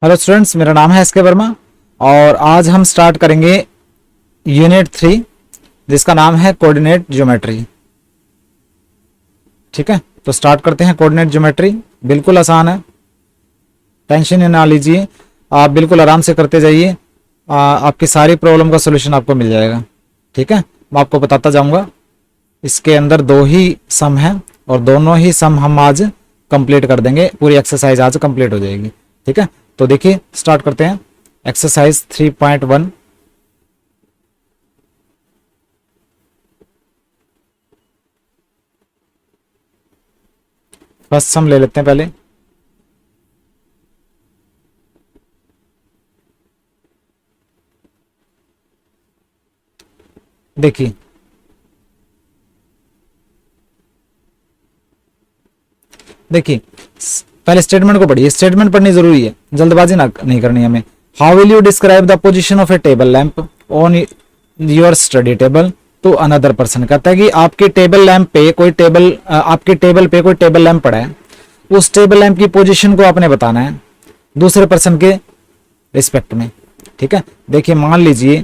Hello students, मेरा नाम है एस के वर्मा और आज हम स्टार्ट करेंगे यूनिट 3 जिसका नाम है कोऑर्डिनेट ज्योमेट्री। ठीक है, तो स्टार्ट करते हैं। कोऑर्डिनेट ज्योमेट्री बिल्कुल आसान है, टेंशन ना लीजिए, आप बिल्कुल आराम से करते जाइए। आपकी सारी प्रॉब्लम का सोल्यूशन आपको मिल जाएगा। ठीक है, मैं आपको बताता जाऊंगा। इसके अंदर दो ही सम है और दोनों ही सम हम आज कंप्लीट कर देंगे। पूरी एक्सरसाइज आज कंप्लीट हो जाएगी। ठीक है, तो देखिए स्टार्ट करते हैं। एक्सरसाइज 3.1। फर्स्ट सम ले लेते हैं पहले। देखिए देखिए पहले स्टेटमेंट को पढ़िए। स्टेटमेंट पढ़नी जरूरी है, जल्दबाजी ना नहीं करनी हमें। How will you describe the position of a table lamp on your study table to another person. कहता है कि आपके टेबल लैंप पे कोई आपके टेबल पे कोई टेबल लैंप पड़ा है, उस टेबल लैंप की पोजीशन को आपने बताना है दूसरे पर्सन के रिस्पेक्ट में। ठीक है, देखिए मान लीजिए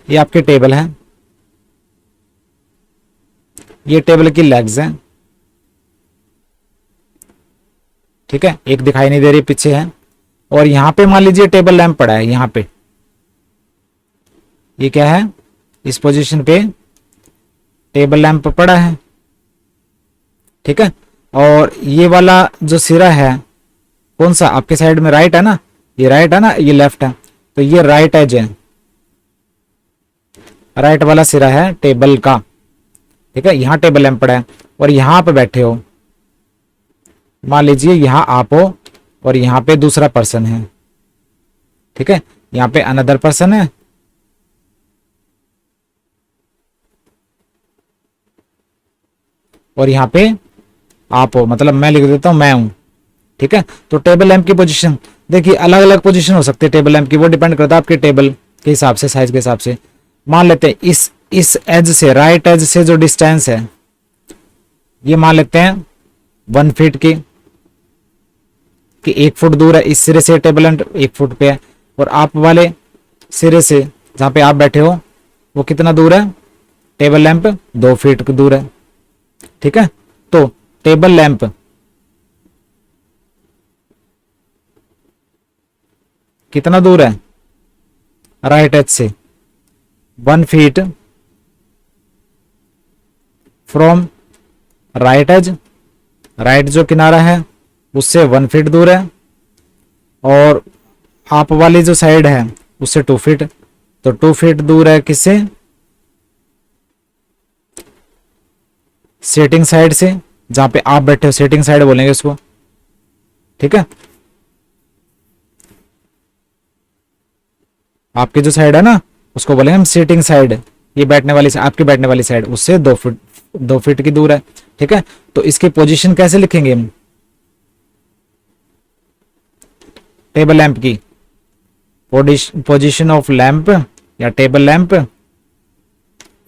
ये आपके टेबल है, ये टेबल की लेग्स हैं। ठीक है, एक दिखाई नहीं दे रही, पीछे है। और यहां पे मान लीजिए टेबल लैंप पड़ा है, यहां पे ये क्या है, इस पोजीशन पे टेबल लैंप पड़ा है। ठीक है, और ये वाला जो सिरा है कौन सा, आपके साइड में राइट है ना, ये राइट है ना, ये लेफ्ट है, तो ये राइट एज है, राइट वाला सिरा है टेबल का। ठीक है, यहां टेबल लैंप पड़ा है और यहां पे बैठे हो, मान लीजिए यहां आप हो और यहां पे दूसरा पर्सन है। ठीक है, यहां पे अनदर पर्सन है और यहां पे आप हो, मतलब मैं लिख देता हूं मैं हूं। ठीक है, तो टेबल लैंप की पोजीशन देखिए, अलग अलग पोजीशन हो सकती है टेबल लैंप की, वो डिपेंड करता है आपके टेबल के हिसाब से, साइज के हिसाब से। मान लेते हैं इस एज से, राइट एज से जो डिस्टेंस है ये मान लेते हैं 1 फीट की, कि 1 फुट दूर है इस सिरे से टेबल लैंप, 1 फुट पे है। और आप वाले सिरे से जहां पे आप बैठे हो वो कितना दूर है, टेबल लैंप 2 फीट की दूर है। ठीक है, तो टेबल लैंप कितना दूर है राइट एज से, 1 फीट फ्रॉम राइट एज, राइट जो किनारा है उससे 1 फीट दूर है, और आप वाली जो साइड है उससे 2 फीट, तो 2 फीट दूर है किससे, सेटिंग साइड से, जहां पे आप बैठे हो सेटिंग साइड बोलेंगे उसको। ठीक है, आपकी जो साइड है ना उसको बोलेंगे हम सेटिंग साइड, ये बैठने वाली, आपकी बैठने वाली साइड उससे 2 फीट की दूर है। ठीक है, तो इसकी पोजीशन कैसे लिखेंगे हम, टेबल लैंप की पोजीशन ऑफ लैंप या table lamp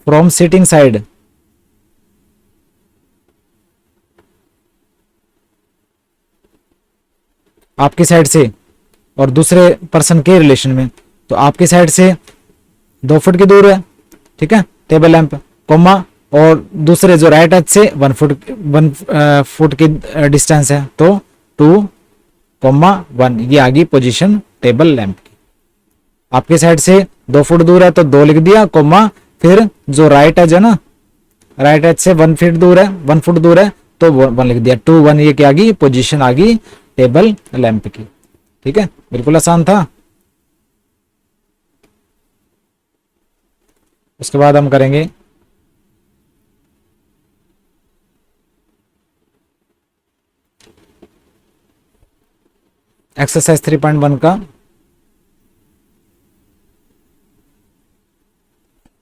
from sitting side, आपकी साइड से और दूसरे पर्सन के रिलेशन में, तो आपकी साइड से 2 फुट की दूर है। ठीक है, टेबल लैंप कोमा, और दूसरे जो राइट एज से 1 फुट की डिस्टेंस है, तो 2,1 ये आ गई पोजीशन टेबल लैंप की। आपके साइड से 2 फुट दूर है तो 2 लिख दिया, कोमा, फिर जो राइट एज है ना, राइट एज से 1 फीट दूर है, 1 फुट दूर है तो 1 लिख दिया, 2,1 ये क्या आ गई, पोजीशन आ गई टेबल लैंप की। ठीक है, बिल्कुल आसान था। उसके बाद हम करेंगे एक्सरसाइज 3.1 का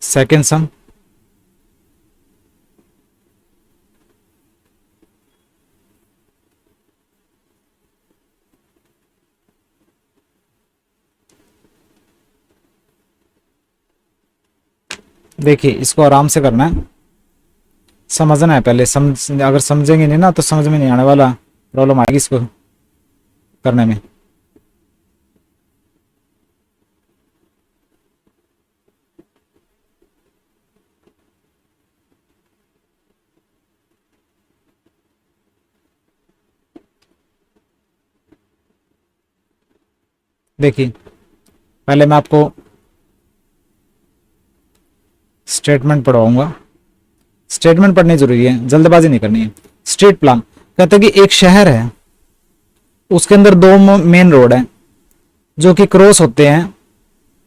सेकेंड सम। देखिए इसको आराम से करना है, समझना है पहले, अगर समझेंगे नहीं ना तो समझ में नहीं आने वाला। प्रॉब्लम आएगी इसको करने में। देखिए पहले मैं आपको स्टेटमेंट पढ़वाऊंगा। स्टेटमेंट पढ़नी जरूरी है, जल्दबाजी नहीं करनी है। स्ट्रीट प्लान कहते हैं कि एक शहर है, उसके अंदर दो मेन रोड है जो कि क्रॉस होते हैं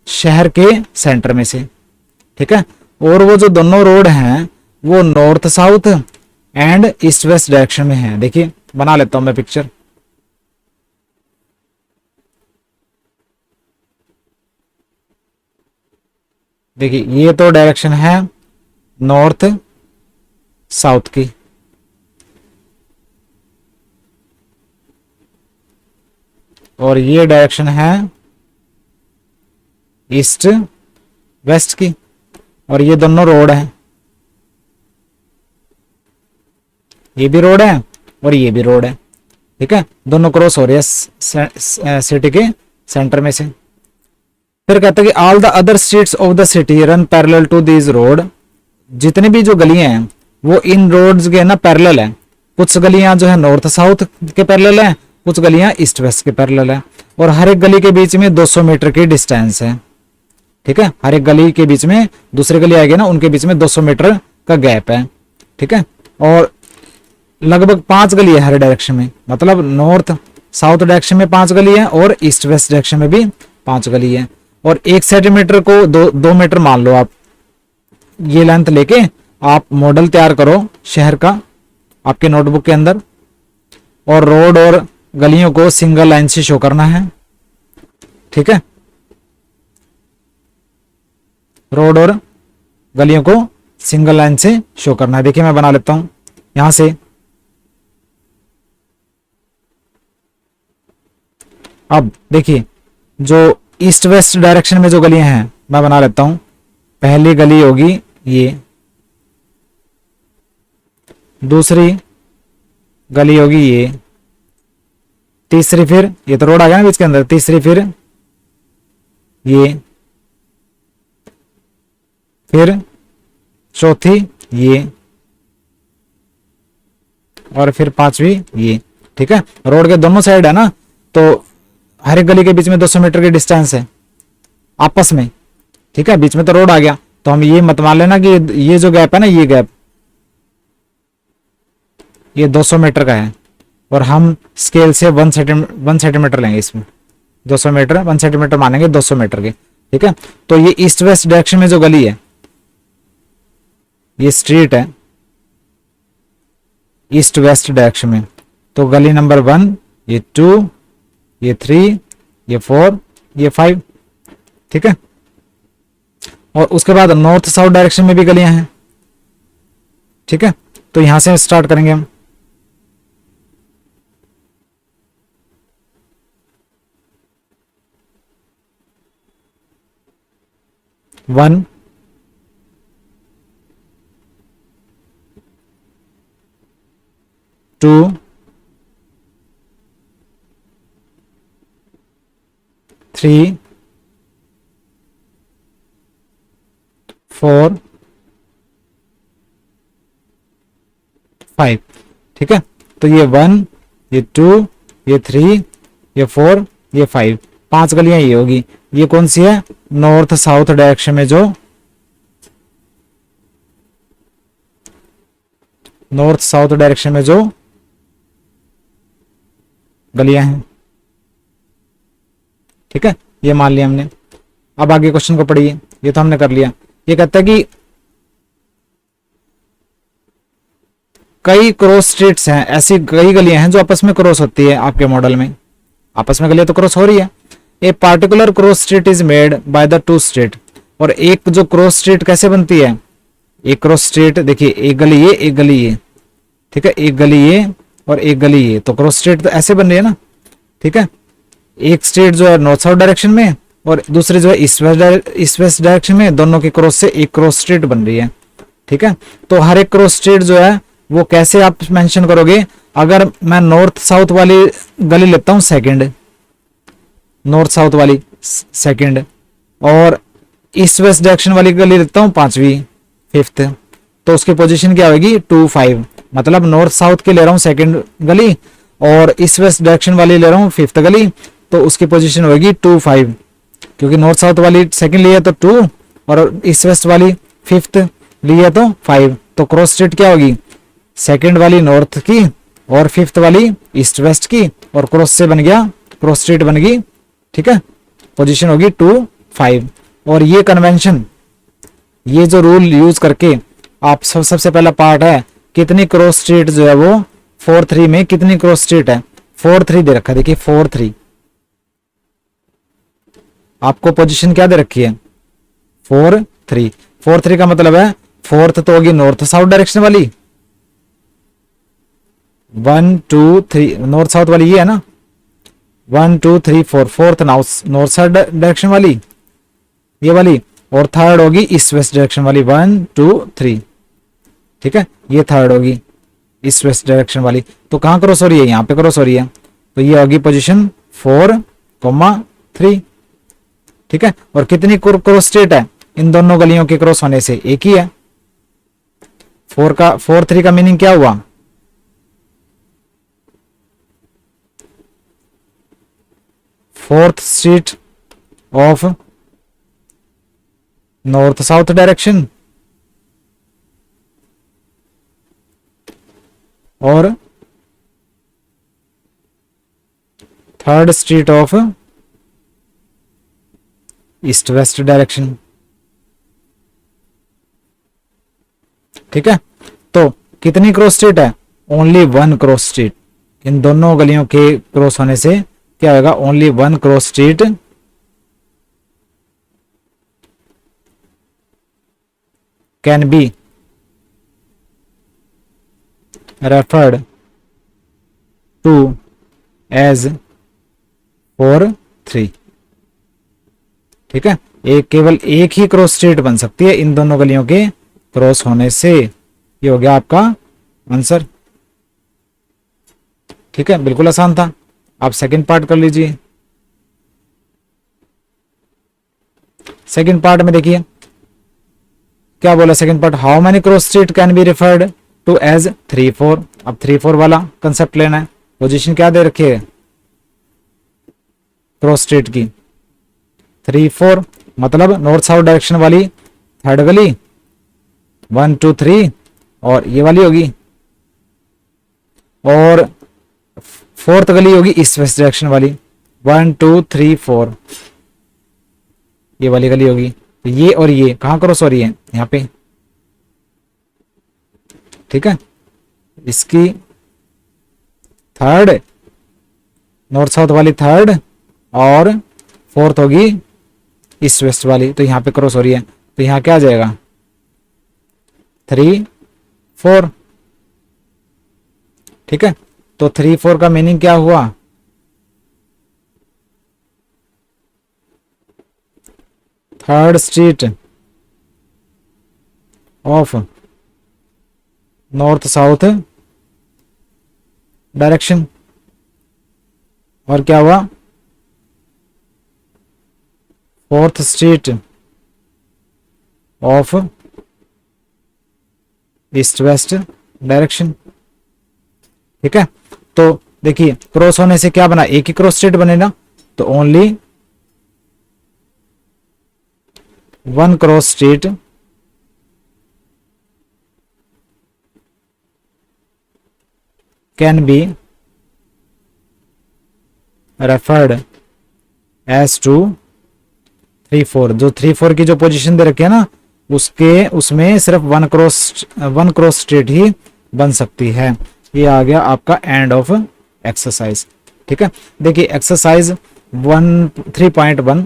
शहर के सेंटर में से, ठीक है। और वो जो दोनों रोड हैं वो north south and east west direction में है। देखिए बना लेता हूं मैं पिक्चर। देखिए ये तो डायरेक्शन है नॉर्थ साउथ की, और ये डायरेक्शन है ईस्ट वेस्ट की, और ये दोनों रोड है, ये भी रोड है और ये भी रोड है, ठीक है। दोनों क्रॉस हो रहे हैं सिटी के सेंटर में से। फिर कहता है कि all the other streets of the city run parallel to this road. जितनी भी जो गलियां हैं वो इन रोड्स के ना पैरेलल है। कुछ गलियां जो है नॉर्थ साउथ के पैरेलल है, कुछ गलियां ईस्ट वेस्ट के पैरेलल है, और हर एक गली के बीच में 200 मीटर की डिस्टेंस है, ठीक है। हर एक गली के बीच में दूसरी गली आएगी ना, उनके बीच में 200 मीटर का गैप है, ठीक है। और लगभग 5 गली है हर डायरेक्शन में, मतलब नॉर्थ साउथ डायरेक्शन में 5 गली है और ईस्ट वेस्ट डायरेक्शन में भी 5 गली है। और 1 सेंटीमीटर को 2 मीटर मान लो आप, ये लेंथ लेके आप मॉडल तैयार करो शहर का आपके नोटबुक के अंदर, और रोड और गलियों को सिंगल लाइन से शो करना है, ठीक है। रोड और गलियों को सिंगल लाइन से शो करना है। देखिए मैं बना लेता हूं यहां से। अब देखिए जो ईस्ट वेस्ट डायरेक्शन में जो गलियां हैं मैं बना लेता हूं। पहली गली होगी ये, दूसरी गली होगी ये, तीसरी फिर ये तो रोड आ गया ना बीच के अंदर, तीसरी फिर ये, फिर चौथी ये, और फिर 5वीं ये, ठीक है। रोड के दोनों साइड है ना, तो हर एक गली के बीच में 200 मीटर की डिस्टेंस है आपस में, ठीक है। बीच में तो रोड आ गया, तो हम ये मत मान लेना कि ये जो गैप है ना, ये गैप ये 200 मीटर का है, और हम स्केल से 1 सेंटीमीटर लेंगे इसमें। 200 मीटर 1 सेंटीमीटर मानेंगे 200 मीटर के, ठीक है। तो ये ईस्ट वेस्ट डायरेक्शन में जो गली है, ये स्ट्रीट है ईस्ट वेस्ट डायरेक्शन में, तो गली नंबर 1, ये 2, ये 3, ये 4, ये 5, ठीक है। और उसके बाद नॉर्थ साउथ डायरेक्शन में भी गलियां हैं, ठीक है। तो यहां से स्टार्ट करेंगे हम। वन, टू, 3, 4, 5, ठीक है। तो ये 1, ये 2, ये 3, ये 4, ये 5, 5 गलियां ये होगी। ये कौन सी है? नॉर्थ साउथ डायरेक्शन में जो नॉर्थ साउथ डायरेक्शन में जो गलियां हैं, ठीक है। ये मान लिया हमने। अब आगे क्वेश्चन को पढ़िए। ये तो हमने कर लिया। ये कहता है कि कई क्रॉस स्ट्रीट्स हैं, ऐसी कई गलियां हैं जो आपस में क्रॉस होती है। आपके मॉडल में आपस में गलियां तो क्रॉस हो रही है। A particular cross street is made by the two street. और एक जो क्रॉस स्ट्रीट कैसे बनती है? एक क्रॉस स्ट्रीट देखिए, एक गली ये, एक गली ये, ठीक है। एक गली ये और एक गली ये, तो क्रॉस स्ट्रीट तो ऐसे बन रही है ना, ठीक है। एक स्ट्रीट जो है नॉर्थ साउथ डायरेक्शन में और दूसरी जो है ईस्ट वेस्ट डायरेक्शन में, दोनों के क्रॉस से एक क्रॉस स्ट्रीट बन रही है, ठीक है। तो हर एक क्रॉस स्ट्रीट जो है वो कैसे आप मेंशन करोगे? अगर मैं नॉर्थ साउथ वाली गली लेता हूं सेकंड, नॉर्थ साउथ वाली सेकंड, और ईस्ट वेस्ट डायरेक्शन वाली गली लेता हूं पांचवी, फिफ्थ, तो उसकी पोजीशन क्या होगी 2 5। मतलब नॉर्थ साउथ की ले रहा हूं सेकंड गली और ईस्ट वेस्ट डायरेक्शन वाली ले रहा हूं फिफ्थ गली, तो उसकी पोजीशन होगी 2 5, क्योंकि नॉर्थ साउथ वाली सेकंड ली है तो 2 और ईस्ट वेस्ट वाली फिफ्थ ली है तो 5, तो क्रॉस स्ट्रीट क्या होगी सेकंड वाली नॉर्थ की और फिफ्थ वाली ईस्ट वेस्ट की, और क्रॉस से बन गया, क्रॉस स्ट्रीट बन गई, ठीक है, पोजीशन होगी 2 5। और ये कन्वेंशन, ये जो रूल यूज करके आप सबसे पहला पार्ट है कितनी क्रॉस स्ट्रीट जो है वो 4 3 में कितनी क्रॉस स्ट्रीट है, 4 3 दे रखा है, देखिए 4 3, आपको पोजीशन क्या दे रखी है 4 3, 4 3 का मतलब है फोर्थ तो होगी नॉर्थ साउथ डायरेक्शन वाली, 1 2 3 नॉर्थ साउथ वाली ये है ना, 1 2 3 4, फोर्थ नॉर्थ साउथ डायरेक्शन वाली ये वाली, और थर्ड होगी ईस्ट वेस्ट डायरेक्शन वाली 1 2 3, ठीक है, ये थर्ड होगी ईस्ट वेस्ट डायरेक्शन वाली। तो कहां क्रॉस हो रही है, यहां पे क्रॉस हो रही है, तो ये होगी पोजीशन 4 3, ठीक है। और कितनी क्रॉस स्ट्रीट है इन दोनों गलियों के क्रॉस होने से, एक ही है। 4 3 का मीनिंग क्या हुआ, fourth street of north south direction और third street of east west direction, ठीक है। तो कितनी क्रॉस स्ट्रीट है, ओनली 1 क्रॉस स्ट्रीट, इन दोनों गलियों के क्रॉस होने से क्या होगा, only 1 cross street can be referred to as 4 3, ठीक है। केवल एक ही क्रॉस स्ट्रीट बन सकती है इन दोनों गलियों के क्रॉस होने से, ये हो गया आपका आंसर, ठीक है, बिल्कुल आसान था। आप सेकंड पार्ट कर लीजिए। सेकंड पार्ट में देखिए क्या बोला, second part, how many cross street can be referred to as 3 4। अब 3 4 वाला कंसेप्ट लेना है, पोजीशन क्या दे रखी है क्रॉस स्ट्रीट की 3 4, मतलब नॉर्थ साउथ डायरेक्शन वाली थर्ड गली 1 2 3 और ये वाली होगी, और फोर्थ गली होगी ईस्ट वेस्ट डायरेक्शन वाली 1 2 3 4, ये वाली गली होगी। तो ये और ये कहां क्रॉस हो रही है, यहाँ पे, ठीक है। इसकी थर्ड नॉर्थ साउथ वाली थर्ड और फोर्थ होगी ईस्ट वेस्ट वाली, तो यहां पे क्रॉस हो रही है, तो यहां क्या आ जाएगा 3 4, ठीक है। तो 3 4 का मीनिंग क्या हुआ, third street of north south direction, और क्या हुआ fourth street of east west direction, ठीक है। तो देखिए क्रॉस होने से क्या बना, एक ही क्रॉस स्ट्रीट बनेगा, तो only 1 cross street can be referred as to 3 4। जो 3 4 की जो पोजीशन दे रखी है ना, उसमें सिर्फ 1 क्रॉस स्ट्रीट ही बन सकती है। ये आ गया आपका एंड ऑफ एक्सरसाइज, ठीक है। देखिए एक्सरसाइज 3.1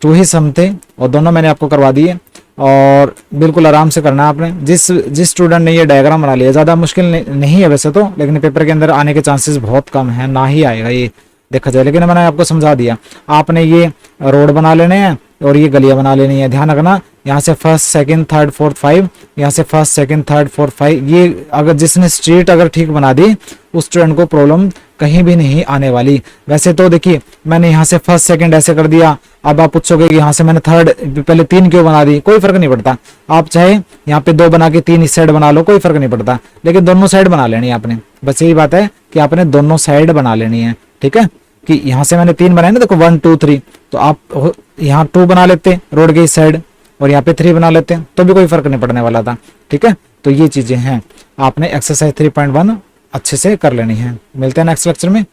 टू ही सम थे और दोनों मैंने आपको करवा दिए, और बिल्कुल आराम से करना है आपने। जिस स्टूडेंट ने ये डायग्राम बना लिया, ज़्यादा मुश्किल नहीं है वैसे तो, लेकिन पेपर के अंदर आने के चांसेस बहुत कम है, ना ही आएगा ये देखा जाए, लेकिन मैंने आपको समझा दिया। आपने ये रोड बना लेने हैं और ये गलियां बना लेनी है। ध्यान रखना यहाँ से first second third fourth five, यहाँ से first second third fourth five, ये अगर जिसने स्ट्रीट अगर ठीक बना दी उस स्टूडेंट को प्रॉब्लम कहीं भी नहीं आने वाली। वैसे तो देखिए मैंने यहाँ से फर्स्ट सेकंड ऐसे कर दिया, अब आप पूछोगे कि यहाँ से मैंने थर्ड पहले 3 क्यों बना दी, कोई फर्क नहीं पड़ता। आप चाहे यहाँ पे 2 बना के 3 इस साइड बना लो, कोई फर्क नहीं पड़ता, लेकिन दोनों साइड बना लेनी है आपने। बस यही बात है कि आपने दोनों साइड बना लेनी है, ठीक है। कि यहाँ से मैंने 3 बनाए ना, देखो 1 2 3, तो आप यहाँ 2 बना लेते रोड के इस साइड और यहाँ पे 3 बना लेते हैं तो भी कोई फर्क नहीं पड़ने वाला था, ठीक है। तो ये चीजें हैं, आपने एक्सरसाइज 3.1 अच्छे से कर लेनी है। मिलते हैं नेक्स्ट लेक्चर में।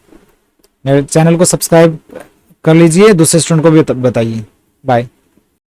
मेरे चैनल को सब्सक्राइब कर लीजिए, दूसरे स्टूडेंट को भी बताइए। बाय।